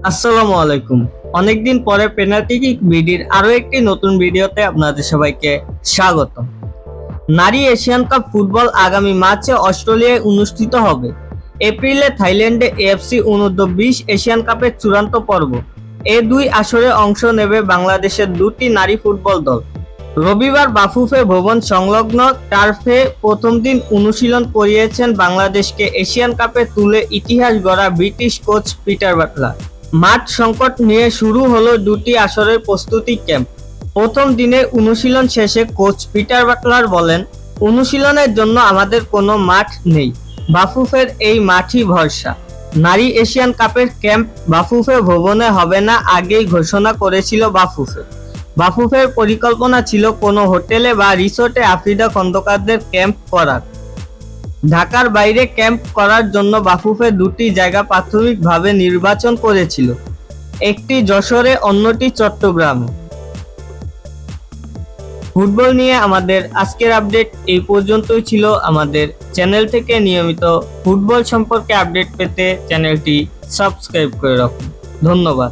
আসসালামু আলাইকুম। অনেকদিন পরে পেনাল্টি কিক বিডির আরো একটি নতুন ভিডিওতে আপনাদের সবাইকে স্বাগতম। নারী এশিয়ান কাপ ফুটবল আগামী মার্চে অস্ট্রেলিয়ায় অনুষ্ঠিত হবে। এপ্রিলে থাইল্যান্ডে এএফসি অনূর্ধ্ব-20 এশিয়ান কাপের চূড়ান্ত পর্ব। এ দুই আসরে অংশ নেবে বাংলাদেশের দুটি নারী ফুটবল দল। রবিবার বাফুফে ভবন সংলগ্ন টার্ফে প্রথম দিন অনুশীলন করিয়েছেন বাংলাদেশকে এশিয়ান কাপে তুলে ইতিহাস গড়া ব্রিটিশ কোচ পিটার বাটলার। মাঠ সংকট নিয়ে শুরু হলো দুটি আসরের প্রস্তুতি ক্যাম্প। প্রথম দিনের অনুশীলন শেষে কোচ পিটার বাটলার বলেন, অনুশীলনের জন্য আমাদের কোনো মাঠ নেই, বাফুফের এই মাঠই ভরসা। নারী এশিয়ান কাপের ক্যাম্প বাফুফে ভবনে হবে না আগেই ঘোষণা করেছিল বাফুফে। বাফুফের পরিকল্পনা ছিল কোনো হোটেলে বা রিসোর্টে আফ্রিদা খন্দকারদের ক্যাম্প করার। ঢাকার বাইরে ক্যাম্প করার জন্য বাফুফে দুটি জায়গা প্রাথমিকভাবে নির্বাচন করেছিল, একটি যশোরে, অন্যটি চট্টগ্রামে। ফুটবল নিয়ে আমাদের আজকের আপডেট এই পর্যন্তই ছিল। আমাদের চ্যানেল থেকে নিয়মিত ফুটবল সম্পর্কে আপডেট পেতে চ্যানেলটি সাবস্ক্রাইব করে রাখুন। ধন্যবাদ।